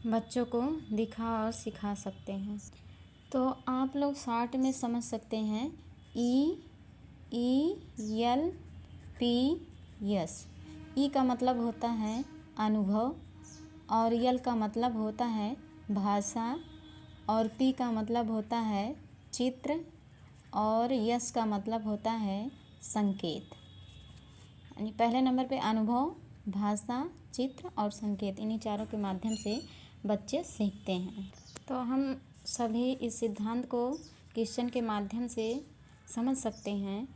बच्चों को दिखा और सिखा सकते हैं। तो आप लोग शॉर्ट में समझ सकते हैं ELPS। ई का मतलब होता है अनुभव, और यल का मतलब होता है भाषा, और पी का मतलब होता है चित्र, और यस का मतलब होता है संकेत। यानी पहले नंबर पे अनुभव, भाषा, चित्र और संकेत, इन्हीं चारों के माध्यम से बच्चे सीखते हैं। तो हम सभी इस सिद्धांत को क्वेश्चन के माध्यम से समझ सकते हैं।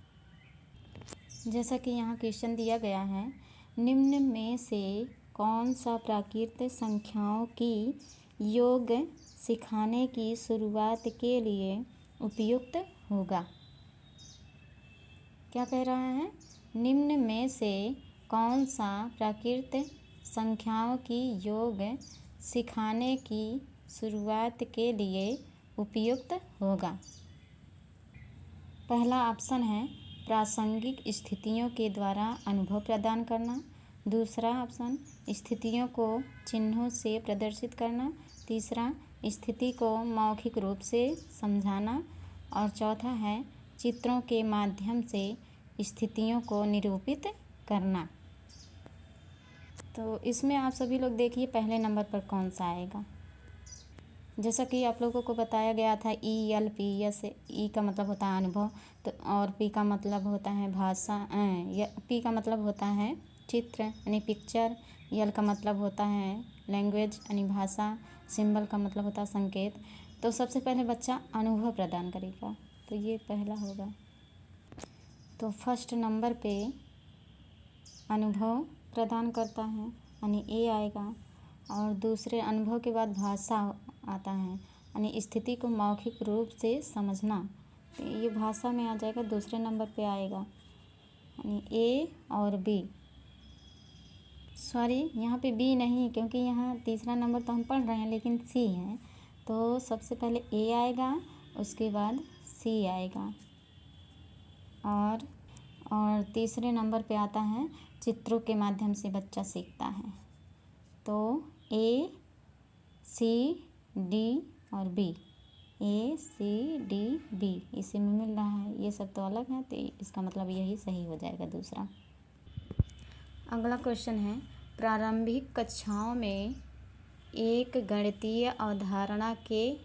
जैसा कि यहाँ क्वेश्चन दिया गया है, निम्न में से कौन सा प्राकृत संख्याओं की योग सिखाने की शुरुआत के लिए उपयुक्त होगा। क्या कह रहा है? निम्न में से कौन सा प्राकृत संख्याओं की योग सिखाने की शुरुआत के लिए उपयुक्त होगा। पहला ऑप्शन है प्रासंगिक स्थितियों के द्वारा अनुभव प्रदान करना। दूसरा ऑप्शन स्थितियों को चिन्हों से प्रदर्शित करना। तीसरा स्थिति को मौखिक रूप से समझाना। और चौथा है चित्रों के माध्यम से स्थितियों को निरूपित करना। तो इसमें आप सभी लोग देखिए पहले नंबर पर कौन सा आएगा। जैसा कि आप लोगों को बताया गया था ELPS। ई का मतलब होता है अनुभव, तो और पी का मतलब होता है भाषा, पी का मतलब होता है चित्र यानी पिक्चर, यल का मतलब होता है लैंग्वेज यानी भाषा, सिंबल का मतलब होता है संकेत। तो सबसे पहले बच्चा अनुभव प्रदान करेगा, तो ये पहला होगा। तो फर्स्ट नंबर पे अनुभव प्रदान करता है यानी ए आएगा। और दूसरे अनुभव के बाद भाषा आता है यानी स्थिति को मौखिक रूप से समझना, तो ये भाषा में आ जाएगा, दूसरे नंबर पे आएगा यानी ए और बी। सॉरी, यहाँ पे बी नहीं, क्योंकि यहाँ तीसरा नंबर तो हम पढ़ रहे हैं लेकिन सी है, तो सबसे पहले ए आएगा, उसके बाद सी आएगा। और तीसरे नंबर पे आता है चित्रों के माध्यम से बच्चा सीखता है, तो ए सी डी और बी, ACD B इसी में मिल रहा है। ये सब तो अलग है, तो इसका मतलब यही सही हो जाएगा दूसरा। अगला क्वेश्चन है, प्रारंभिक कक्षाओं में एक गणितीय अवधारणा के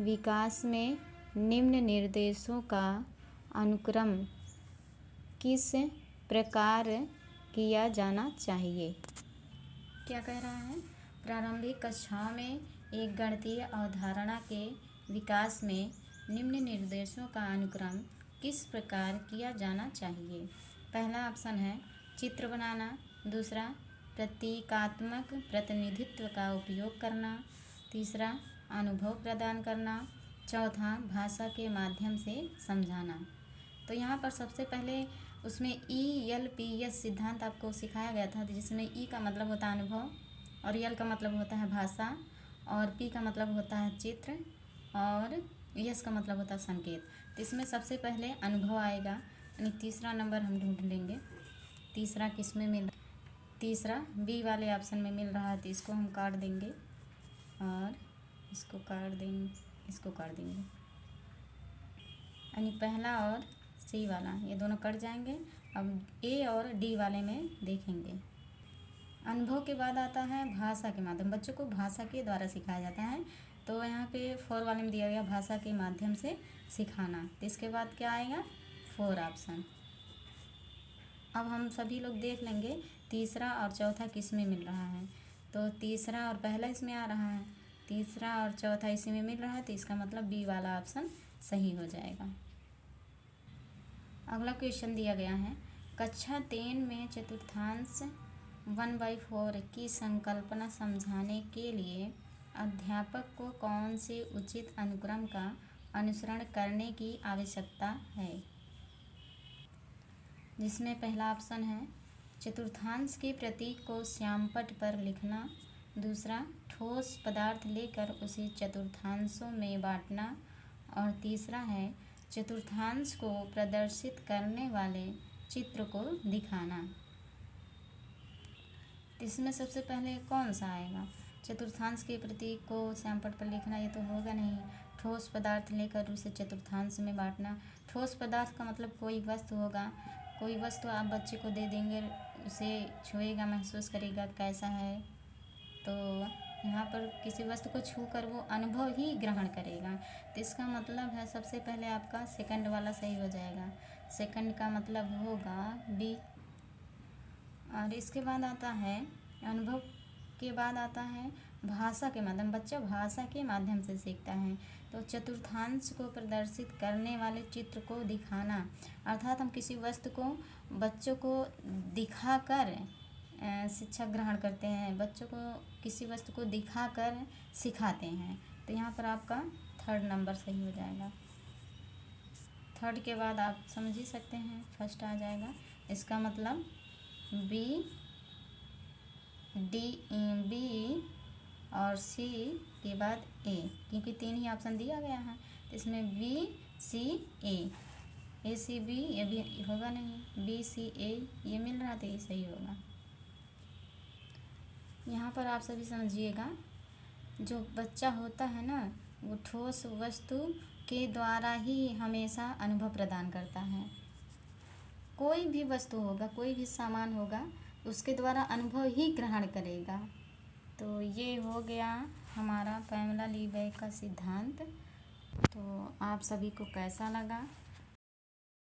विकास में निम्न निर्देशों का अनुक्रम किस प्रकार किया जाना चाहिए। क्या कह रहा है? प्रारंभिक कक्षाओं में एक गणितीय अवधारणा के विकास में निम्न निर्देशों का अनुक्रम किस प्रकार किया जाना चाहिए। पहला ऑप्शन है चित्र बनाना। दूसरा प्रतीकात्मक प्रतिनिधित्व का उपयोग करना। तीसरा अनुभव प्रदान करना। चौथा भाषा के माध्यम से समझाना। तो यहाँ पर सबसे पहले उसमें ELPS सिद्धांत आपको सिखाया गया था, जिसमें ई का मतलब होता है अनुभव, और यल का मतलब होता है भाषा, और पी का मतलब होता है चित्र, और यस का मतलब होता है संकेत। तो इसमें सबसे पहले अनुभव आएगा, यानी तीसरा नंबर हम ढूंढ लेंगे। तीसरा किस में मिल, तीसरा बी वाले ऑप्शन में मिल रहा है, तो इसको हम काट देंगे और इसको काट देंगे, इसको काट देंगे, यानी पहला और सी वाला ये दोनों कट जाएंगे। अब ए और डी वाले में देखेंगे। अनुभव के बाद आता है भाषा के माध्यम, बच्चों को भाषा के द्वारा सिखाया जाता है, तो यहाँ पे 4 वाले में दिया गया भाषा के माध्यम से सिखाना। तो इसके बाद क्या आएगा? 4 ऑप्शन। अब हम सभी लोग देख लेंगे तीसरा और चौथा किस में मिल रहा है। तो तीसरा और पहला इसमें आ रहा है, तीसरा और चौथा इसी में मिल रहा है, तो इसका मतलब बी वाला ऑप्शन सही हो जाएगा। अगला क्वेश्चन दिया गया है, कक्षा 3 में चतुर्थांश 1/4 की संकल्पना समझाने के लिए अध्यापक को कौन से उचित अनुक्रम का अनुसरण करने की आवश्यकता है। जिसमें पहला ऑप्शन है चतुर्थांश के प्रतीक को श्यामपट्ट पर लिखना। दूसरा ठोस पदार्थ लेकर उसे चतुर्थांशों में बांटना। और तीसरा है चतुर्थांश को प्रदर्शित करने वाले चित्र को दिखाना। इसमें सबसे पहले कौन सा आएगा? चतुर्थांश के प्रतीक को श्यामपट्ट पर लिखना ये तो होगा नहीं। ठोस पदार्थ लेकर उसे चतुर्थांश में बांटना। ठोस पदार्थ का मतलब कोई वस्तु होगा, कोई वस्तु आप बच्चे को दे देंगे, उसे छुएगा, महसूस करेगा कैसा है, तो यहाँ पर किसी वस्तु को छू कर वो अनुभव ही ग्रहण करेगा। तो इसका मतलब है सबसे पहले आपका सेकंड वाला सही हो जाएगा। सेकंड का मतलब होगा बी। और इसके बाद आता है अनुभव के बाद आता है भाषा के माध्यम। बच्चा भाषा के माध्यम से सीखता है। तो चतुर्थांश को प्रदर्शित करने वाले चित्र को दिखाना, अर्थात हम किसी वस्तु को बच्चों को दिखाकर शिक्षा ग्रहण करते हैं, बच्चों को किसी वस्तु को दिखाकर सिखाते हैं। तो यहाँ पर आपका थर्ड नंबर सही हो जाएगा। थर्ड के बाद आप समझ ही सकते हैं फर्स्ट आ जाएगा। इसका मतलब बी, बी और सी के बाद ए, क्योंकि 3 ही ऑप्शन दिया गया है। तो इसमें बी सी ए सी बी ये भी होगा नहीं, बी सी ए ये मिल रहा था, ये सही होगा। यहाँ पर आप सभी समझिएगा, जो बच्चा होता है ना वो ठोस वस्तु के द्वारा ही हमेशा अनुभव प्रदान करता है। कोई भी वस्तु होगा, कोई भी सामान होगा, उसके द्वारा अनुभव ही ग्रहण करेगा। तो ये हो गया हमारा पैमेला लीबैक का सिद्धांत। तो आप सभी को कैसा लगा